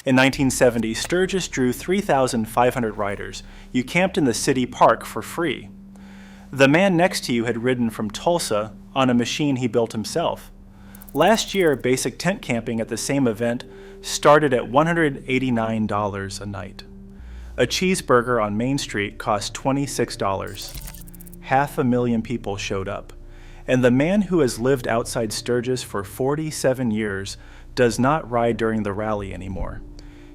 In 1970, Sturgis drew 3,500 riders. You camped in the city park for free. The man next to you had ridden from Tulsa on a machine he built himself. Last year, basic tent camping at the same event started at $189 a night. A cheeseburger on Main Street cost $26. 500,000 people showed up. And the man who has lived outside Sturgis for 47 years does not ride during the rally anymore.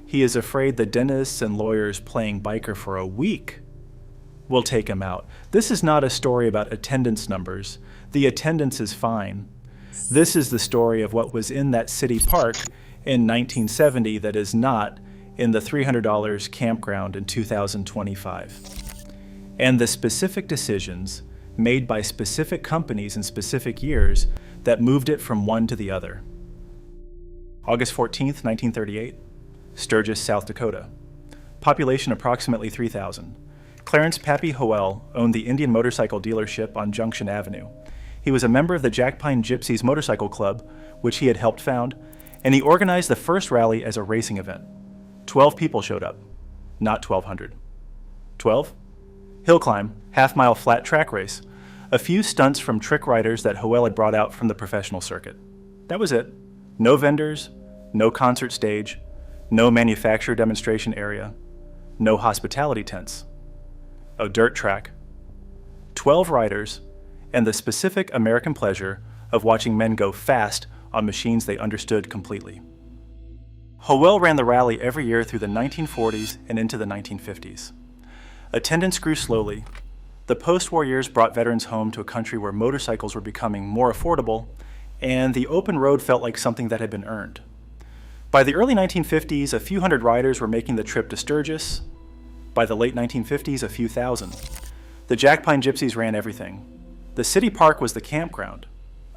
He is afraid the dentists and lawyers playing biker for a week will take him out. This is not a story about attendance numbers. The attendance is fine. This is the story of what was in that city park in 1970 that is not in the $300 campground in 2025. And the specific decisions made by specific companies in specific years that moved it from one to the other. August 14th, 1938, Sturgis, South Dakota. Population approximately 3,000. Clarence "Pappy" Howell owned the Indian Motorcycle dealership on Junction Avenue. He was a member of the Jack Pine Gypsies Motorcycle Club, which he had helped found, and he organized the first rally as a racing event. 12 people showed up, not 1,200. 12? Hill climb, half-mile flat track race. A few stunts from trick riders that Howell had brought out from the professional circuit. That was it. No vendors, no concert stage, no manufacturer demonstration area, no hospitality tents. A dirt track. 12 riders, and the specific American pleasure of watching men go fast on machines they understood completely. Howell ran the rally every year through the 1940s and into the 1950s. Attendance grew slowly. The post-war years brought veterans home to a country where motorcycles were becoming more affordable, and the open road felt like something that had been earned. By the early 1950s, a few hundred riders were making the trip to Sturgis. By the late 1950s, a few thousand. The Jack Pine Gypsies ran everything. The city park was the campground.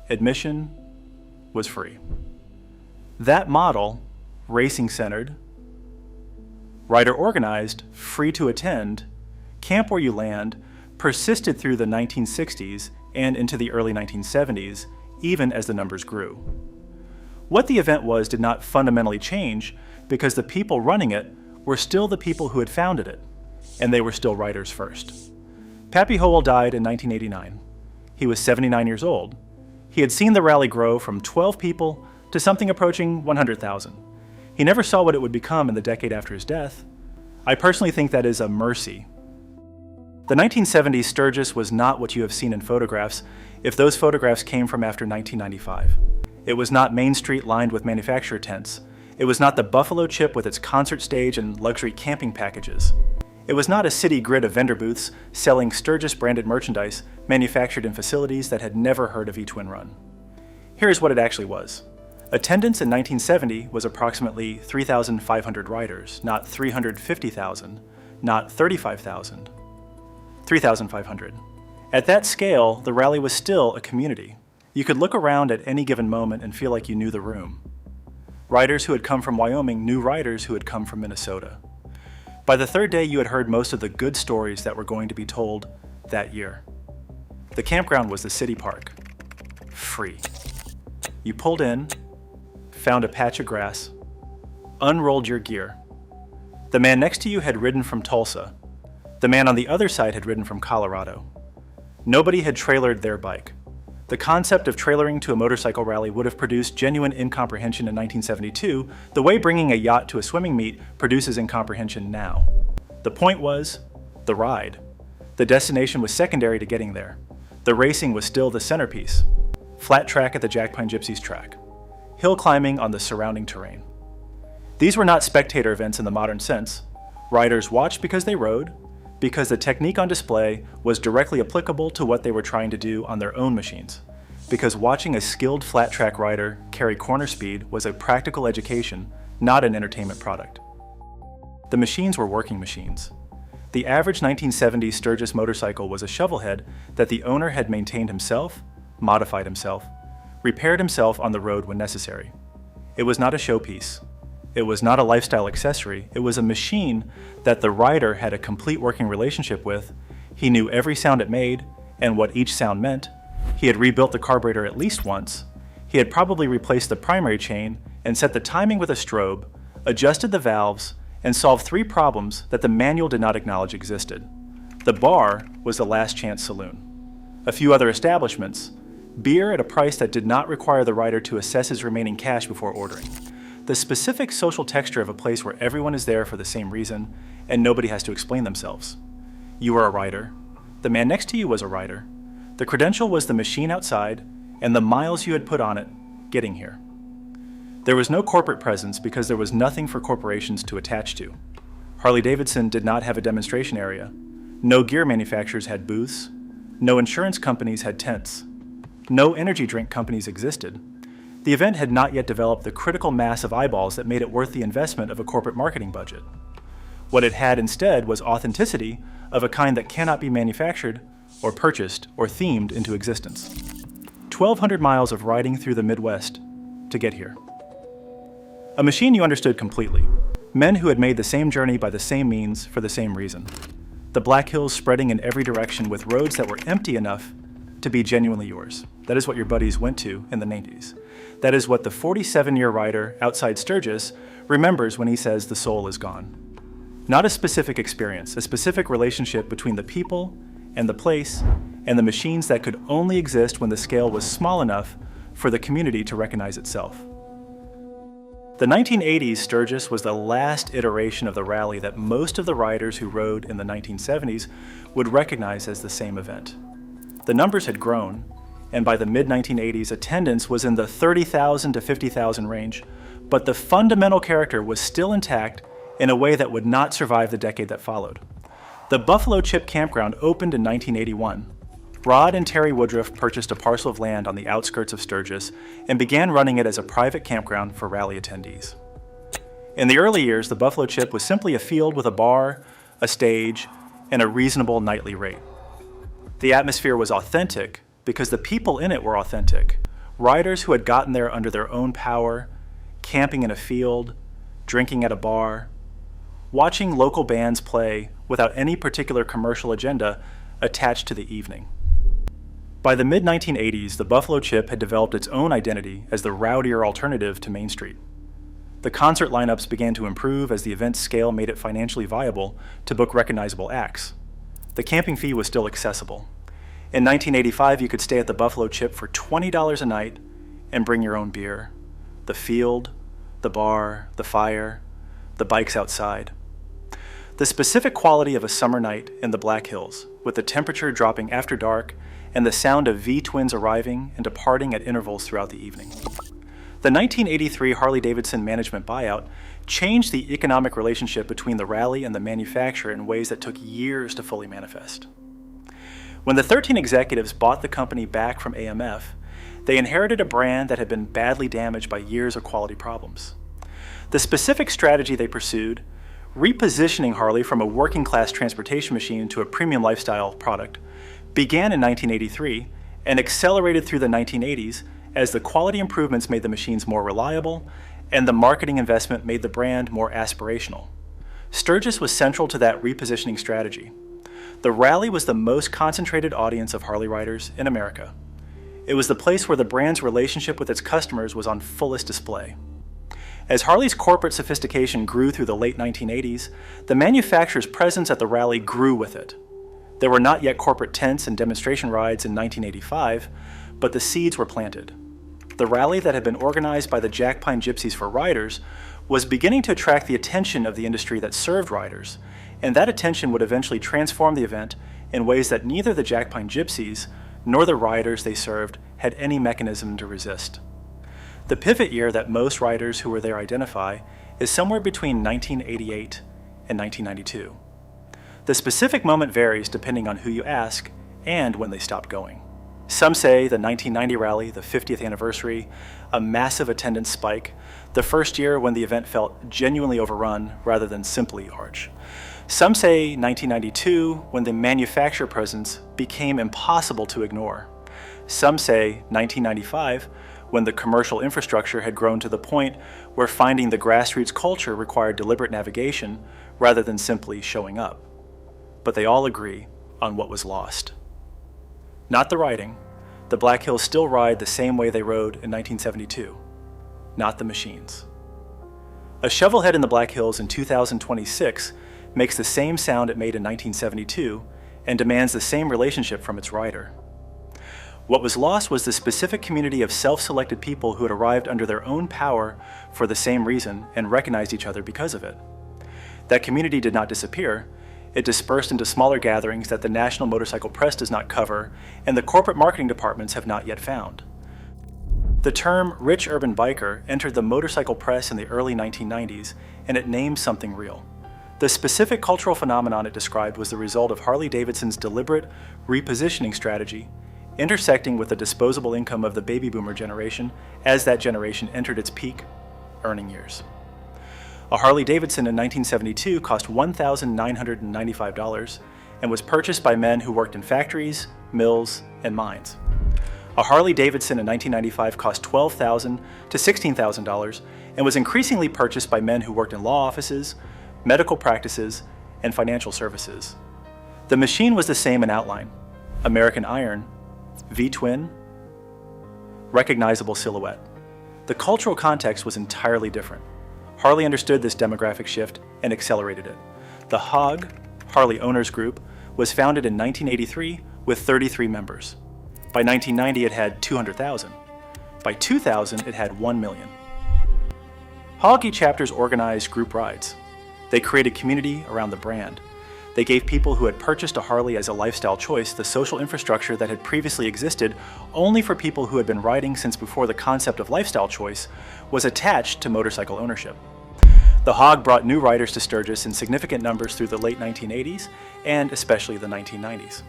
Admission was free. That model, racing-centered, rider-organized, free to attend, camp where you land, persisted through the 1960s and into the early 1970s, even as the numbers grew. What the event was did not fundamentally change because the people running it were still the people who had founded it, and they were still riders first. Pappy Howell died in 1989. He was 79 years old. He had seen the rally grow from 12 people to something approaching 100,000. He never saw what it would become in the decade after his death. I personally think that is a mercy. The 1970s Sturgis was not what you have seen in photographs if those photographs came from after 1995. It was not Main Street lined with manufacturer tents. It was not the Buffalo Chip with its concert stage and luxury camping packages. It was not a city grid of vendor booths selling Sturgis-branded merchandise manufactured in facilities that had never heard of eTwin Run. Here's what it actually was. Attendance in 1970 was approximately 3,500 riders, not 350,000, not 35,000. 3,500. At that scale, the rally was still a community. You could look around at any given moment and feel like you knew the room. Riders who had come from Wyoming knew riders who had come from Minnesota. By the third day, you had heard most of the good stories that were going to be told that year. The campground was the city park. Free. You pulled in, found a patch of grass, unrolled your gear. The man next to you had ridden from Tulsa. The man on the other side had ridden from Colorado. Nobody had trailered their bike. The concept of trailering to a motorcycle rally would have produced genuine incomprehension in 1972, the way bringing a yacht to a swimming meet produces incomprehension now. The point was, the ride. The destination was secondary to getting there. The racing was still the centerpiece. Flat track at the Jack Pine Gypsies track. Hill climbing on the surrounding terrain. These were not spectator events in the modern sense. Riders watched because they rode, because the technique on display was directly applicable to what they were trying to do on their own machines, because watching a skilled flat track rider carry corner speed was a practical education, not an entertainment product. The machines were working machines. The average 1970s Sturgis motorcycle was a shovelhead that the owner had maintained himself, modified himself, repaired himself on the road when necessary. It was not a showpiece. It was not a lifestyle accessory. It was a machine that the rider had a complete working relationship with. He knew every sound it made and what each sound meant. He had rebuilt the carburetor at least once. He had probably replaced the primary chain and set the timing with a strobe, adjusted the valves, and solved 3 problems that the manual did not acknowledge existed. The bar was the last chance saloon. A few other establishments, beer at a price that did not require the rider to assess his remaining cash before ordering. The specific social texture of a place where everyone is there for the same reason and nobody has to explain themselves. You were a rider. The man next to you was a rider. The credential was the machine outside and the miles you had put on it getting here. There was no corporate presence because there was nothing for corporations to attach to. Harley-Davidson did not have a demonstration area. No gear manufacturers had booths. No insurance companies had tents. No energy drink companies existed. The event had not yet developed the critical mass of eyeballs that made it worth the investment of a corporate marketing budget. What it had instead was authenticity of a kind that cannot be manufactured or purchased or themed into existence. 1,200 miles of riding through the Midwest to get here. A machine you understood completely. Men who had made the same journey by the same means for the same reason. The Black Hills spreading in every direction with roads that were empty enough to be genuinely yours. That is what your buddies went to in the 90s. That is what the 47-year rider outside Sturgis remembers when he says the soul is gone. Not a specific experience, a specific relationship between the people and the place and the machines that could only exist when the scale was small enough for the community to recognize itself. The 1980s Sturgis was the last iteration of the rally that most of the riders who rode in the 1970s would recognize as the same event. The numbers had grown, and by the mid-1980s, attendance was in the 30,000 to 50,000 range, but the fundamental character was still intact in a way that would not survive the decade that followed. The Buffalo Chip Campground opened in 1981. Rod and Terry Woodruff purchased a parcel of land on the outskirts of Sturgis and began running it as a private campground for rally attendees. In the early years, the Buffalo Chip was simply a field with a bar, a stage, and a reasonable nightly rate. The atmosphere was authentic because the people in it were authentic. Riders who had gotten there under their own power, camping in a field, drinking at a bar, watching local bands play without any particular commercial agenda attached to the evening. By the mid-1980s, the Buffalo Chip had developed its own identity as the rowdier alternative to Main Street. The concert lineups began to improve as the event's scale made it financially viable to book recognizable acts. The camping fee was still accessible. In 1985, you could stay at the Buffalo Chip for $20 a night and bring your own beer, the field, the bar, the fire, the bikes outside. The specific quality of a summer night in the Black Hills, with the temperature dropping after dark and the sound of V-twins arriving and departing at intervals throughout the evening. The 1983 Harley-Davidson management buyout changed the economic relationship between the rally and the manufacturer in ways that took years to fully manifest. When the 13 executives bought the company back from AMF, they inherited a brand that had been badly damaged by years of quality problems. The specific strategy they pursued, repositioning Harley from a working-class transportation machine to a premium lifestyle product, began in 1983 and accelerated through the 1980s as the quality improvements made the machines more reliable and the marketing investment made the brand more aspirational. Sturgis was central to that repositioning strategy. The rally was the most concentrated audience of Harley riders in America. It was the place where the brand's relationship with its customers was on fullest display. As Harley's corporate sophistication grew through the late 1980s, the manufacturer's presence at the rally grew with it. There were not yet corporate tents and demonstration rides in 1985, but the seeds were planted. The rally that had been organized by the Jack Pine Gypsies for riders was beginning to attract the attention of the industry that served riders, and that attention would eventually transform the event in ways that neither the Jack Pine Gypsies nor the riders they served had any mechanism to resist. The pivot year that most riders who were there identify is somewhere between 1988 and 1992. The specific moment varies depending on who you ask and when they stopped going. Some say the 1990 rally, the 50th anniversary, a massive attendance spike, the first year when the event felt genuinely overrun rather than simply arch. Some say 1992, when the manufacturer presence became impossible to ignore. Some say 1995, when the commercial infrastructure had grown to the point where finding the grassroots culture required deliberate navigation rather than simply showing up. But they all agree on what was lost. Not the riding. The Black Hills still ride the same way they rode in 1972. Not the machines. A shovel head in the Black Hills in 2026 makes the same sound it made in 1972 and demands the same relationship from its rider. What was lost was the specific community of self-selected people who had arrived under their own power for the same reason and recognized each other because of it. That community did not disappear. It dispersed into smaller gatherings that the national motorcycle press does not cover and the corporate marketing departments have not yet found. The term rich urban biker entered the motorcycle press in the early 1990s, and it named something real. The specific cultural phenomenon it described was the result of Harley-Davidson's deliberate repositioning strategy, intersecting with the disposable income of the baby boomer generation as that generation entered its peak earning years. A Harley-Davidson in 1972 cost $1,995 and was purchased by men who worked in factories, mills, and mines. A Harley-Davidson in 1995 cost $12,000 to $16,000 and was increasingly purchased by men who worked in law offices, medical practices, and financial services. The machine was the same in outline: American iron, V-twin, recognizable silhouette. The cultural context was entirely different. Harley understood this demographic shift and accelerated it. The HOG, Harley Owners Group, was founded in 1983 with 33 members. By 1990, it had 200,000. By 2000, it had 1 million. HOG chapters organized group rides. They created community around the brand. They gave people who had purchased a Harley as a lifestyle choice the social infrastructure that had previously existed only for people who had been riding since before the concept of lifestyle choice was attached to motorcycle ownership. The HOG brought new riders to Sturgis in significant numbers through the late 1980s and especially the 1990s.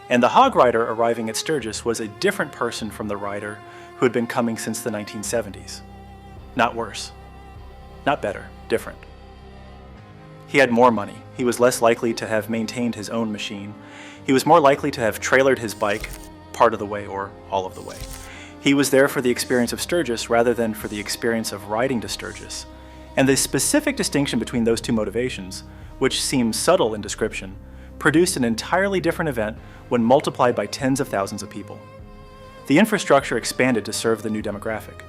And the HOG rider arriving at Sturgis was a different person from the rider who had been coming since the 1970s. Not worse. Not better. Different. He had more money. He was less likely to have maintained his own machine. He was more likely to have trailered his bike part of the way or all of the way. He was there for the experience of Sturgis rather than for the experience of riding to Sturgis. And the specific distinction between those two motivations, which seems subtle in description, produced an entirely different event when multiplied by tens of thousands of people. The infrastructure expanded to serve the new demographic.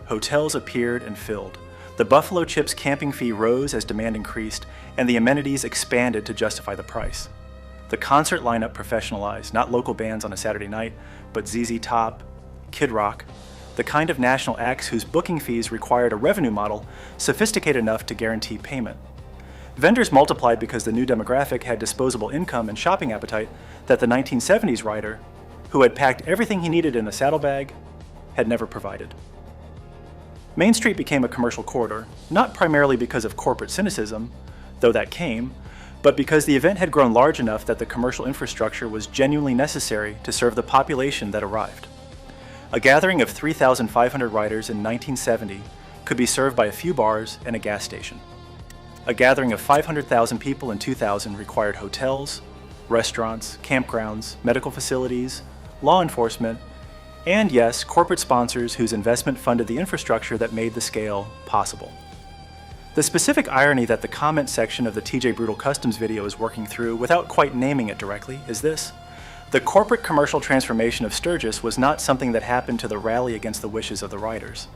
Hotels appeared and filled. The Buffalo Chips camping fee rose as demand increased, and the amenities expanded to justify the price. The concert lineup professionalized, not local bands on a Saturday night, but ZZ Top, Kid Rock, the kind of national acts whose booking fees required a revenue model sophisticated enough to guarantee payment. Vendors multiplied because the new demographic had disposable income and shopping appetite that the 1970s rider, who had packed everything he needed in a saddlebag, had never provided. Main Street became a commercial corridor, not primarily because of corporate cynicism, though that came, but because the event had grown large enough that the commercial infrastructure was genuinely necessary to serve the population that arrived. A gathering of 3,500 riders in 1970 could be served by a few bars and a gas station. A gathering of 500,000 people in 2000 required hotels, restaurants, campgrounds, medical facilities, law enforcement, and yes, corporate sponsors whose investment funded the infrastructure that made the scale possible. The specific irony that the comment section of the TJ Brutal Customs video is working through without quite naming it directly is this: the corporate commercial transformation of Sturgis was not something that happened to the rally against the wishes of the riders.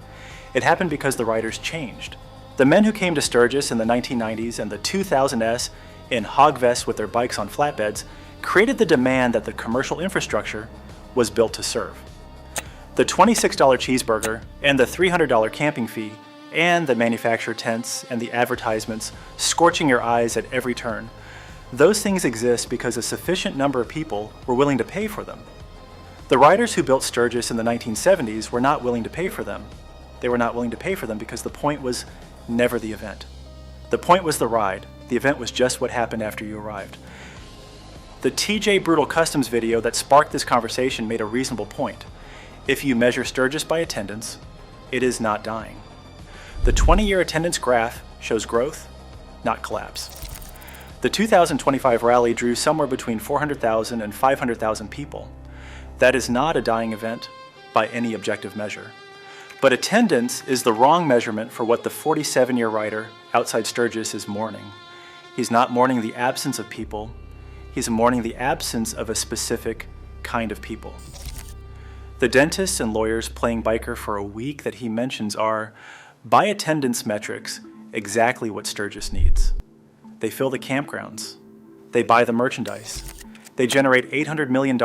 It happened because the riders changed. The men who came to Sturgis in the 1990s and the 2000s in hog vests with their bikes on flatbeds created the demand that the commercial infrastructure was built to serve. The $26 cheeseburger and the $300 camping fee and the manufacturer tents and the advertisements scorching your eyes at every turn, those things exist because a sufficient number of people were willing to pay for them. The riders who built Sturgis in the 1970s were not willing to pay for them. They were not willing to pay for them because the point was never the event. The point was the ride. The event was just what happened after you arrived. The TJ Brutal Customs video that sparked this conversation made a reasonable point. If you measure Sturgis by attendance, it is not dying. The 20-year attendance graph shows growth, not collapse. The 2025 rally drew somewhere between 400,000 and 500,000 people. That is not a dying event by any objective measure. But attendance is the wrong measurement for what the 47-year rider outside Sturgis is mourning. He's not mourning the absence of people. He's mourning the absence of a specific kind of people. The dentists and lawyers playing biker for a week that he mentions are, by attendance metrics, exactly what Sturgis needs. They fill the campgrounds. They buy the merchandise. They generate $800 million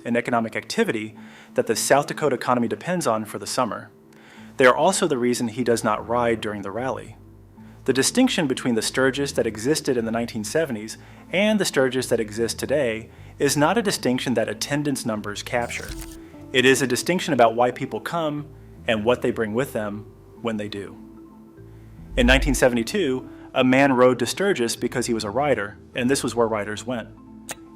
in economic activity that the South Dakota economy depends on for the summer. They are also the reason he does not ride during the rally. The distinction between the Sturgis that existed in the 1970s and the Sturgis that exists today is not a distinction that attendance numbers capture. It is a distinction about why people come and what they bring with them when they do. In 1972, a man rode to Sturgis because he was a rider, and this was where riders went.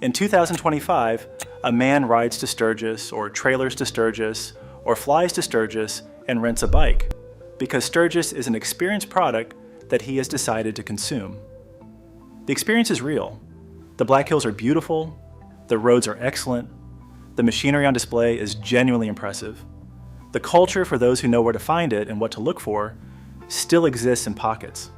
In 2025, a man rides to Sturgis, or trailers to Sturgis, or flies to Sturgis and rents a bike, because Sturgis is an experience product that he has decided to consume. The experience is real. The Black Hills are beautiful, the roads are excellent, the machinery on display is genuinely impressive. The culture, for those who know where to find it and what to look for, still exists in pockets.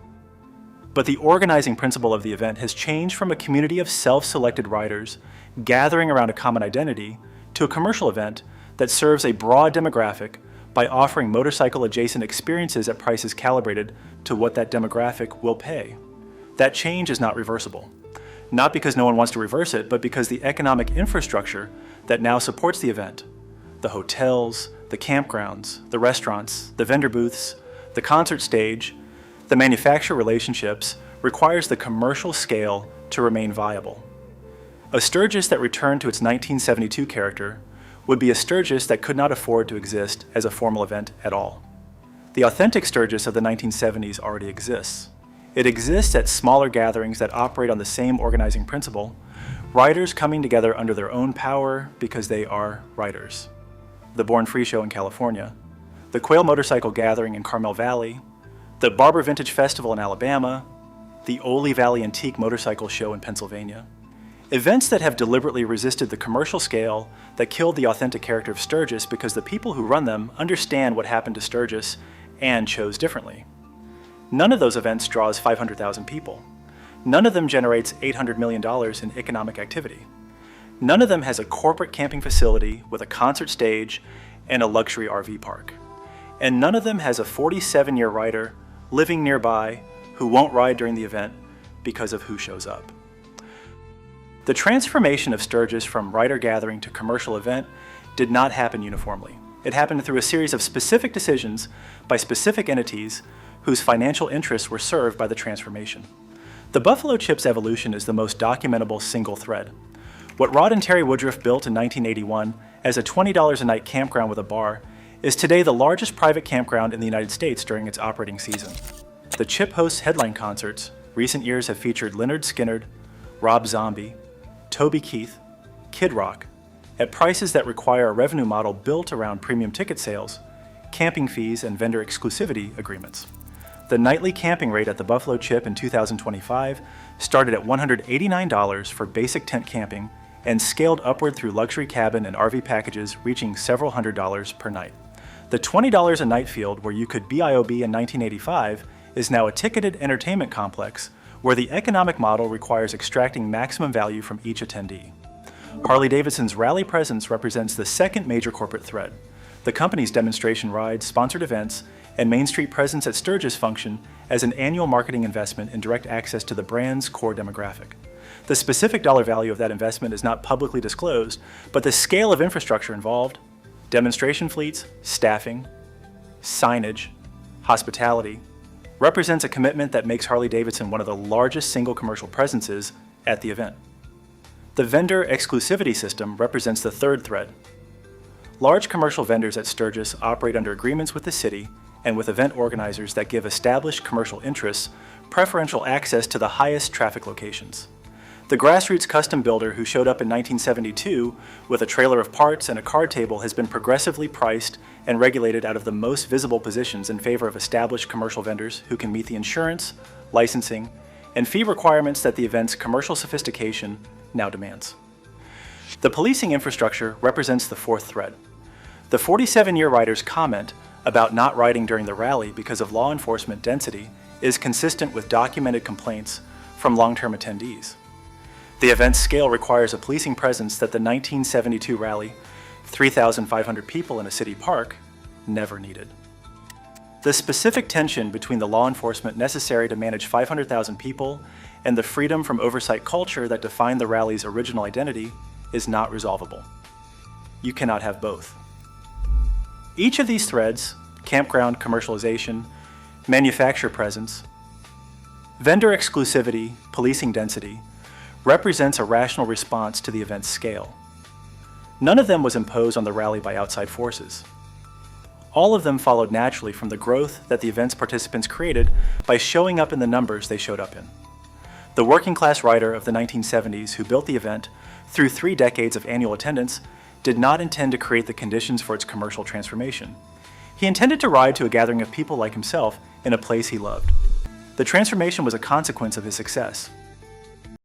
But the organizing principle of the event has changed from a community of self-selected riders gathering around a common identity to a commercial event that serves a broad demographic by offering motorcycle-adjacent experiences at prices calibrated to what that demographic will pay. That change is not reversible. Not because no one wants to reverse it, but because the economic infrastructure that now supports the event, the hotels, the campgrounds, the restaurants, the vendor booths, the concert stage, the manufacturer relationships, requires the commercial scale to remain viable. A Sturgis that returned to its 1972 character would be a Sturgis that could not afford to exist as a formal event at all. The authentic Sturgis of the 1970s already exists. It exists at smaller gatherings that operate on the same organizing principle, riders coming together under their own power because they are riders. The Born Free Show in California, the Quail Motorcycle Gathering in Carmel Valley, the Barber Vintage Festival in Alabama, the Ole Valley Antique Motorcycle Show in Pennsylvania. Events that have deliberately resisted the commercial scale that killed the authentic character of Sturgis because the people who run them understand what happened to Sturgis and chose differently. None of those events draws 500,000 people. None of them generates $800 million in economic activity. None of them has a corporate camping facility with a concert stage and a luxury RV park. And none of them has a 47-year rider living nearby who won't ride during the event because of who shows up. The transformation of Sturgis from rider gathering to commercial event did not happen uniformly. It happened through a series of specific decisions by specific entities whose financial interests were served by the transformation. The Buffalo Chip's evolution is the most documentable single thread. What Rod and Terry Woodruff built in 1981 as a $20 a night campground with a bar is today the largest private campground in the United States during its operating season. The Chip hosts headline concerts. Recent years have featured Lynyrd Skynyrd, Rob Zombie, Toby Keith, Kid Rock, at prices that require a revenue model built around premium ticket sales, camping fees, and vendor exclusivity agreements. The nightly camping rate at the Buffalo Chip in 2025 started at $189 for basic tent camping and scaled upward through luxury cabin and RV packages reaching several $100s per night. The $20 a night field where you could BYOB in 1985 is now a ticketed entertainment complex where the economic model requires extracting maximum value from each attendee. Harley-Davidson's rally presence represents the second major corporate thread. The company's demonstration rides, sponsored events, and Main Street presence at Sturgis function as an annual marketing investment in direct access to the brand's core demographic. The specific dollar value of that investment is not publicly disclosed, but the scale of infrastructure involved, demonstration fleets, staffing, signage, hospitality, represents a commitment that makes Harley-Davidson one of the largest single commercial presences at the event. The vendor exclusivity system represents the third thread. Large commercial vendors at Sturgis operate under agreements with the city and with event organizers that give established commercial interests preferential access to the highest traffic locations. The grassroots custom builder who showed up in 1972 with a trailer of parts and a card table has been progressively priced and regulated out of the most visible positions in favor of established commercial vendors who can meet the insurance, licensing, and fee requirements that the event's commercial sophistication now demands. The policing infrastructure represents the fourth thread. The 47-year rider's comment about not riding during the rally because of law enforcement density is consistent with documented complaints from long-term attendees. The event's scale requires a policing presence that the 1972 rally, 3,500 people in a city park, never needed. The specific tension between the law enforcement necessary to manage 500,000 people and the freedom from oversight culture that defined the rally's original identity is not resolvable. You cannot have both. Each of these threads, campground commercialization, manufacturer presence, vendor exclusivity, policing density, represents a rational response to the event's scale. None of them was imposed on the rally by outside forces. All of them followed naturally from the growth that the event's participants created by showing up in the numbers they showed up in. The working-class writer of the 1970s who built the event, through 3 decades of annual attendance, did not intend to create the conditions for its commercial transformation. He intended to ride to a gathering of people like himself in a place he loved. The transformation was a consequence of his success.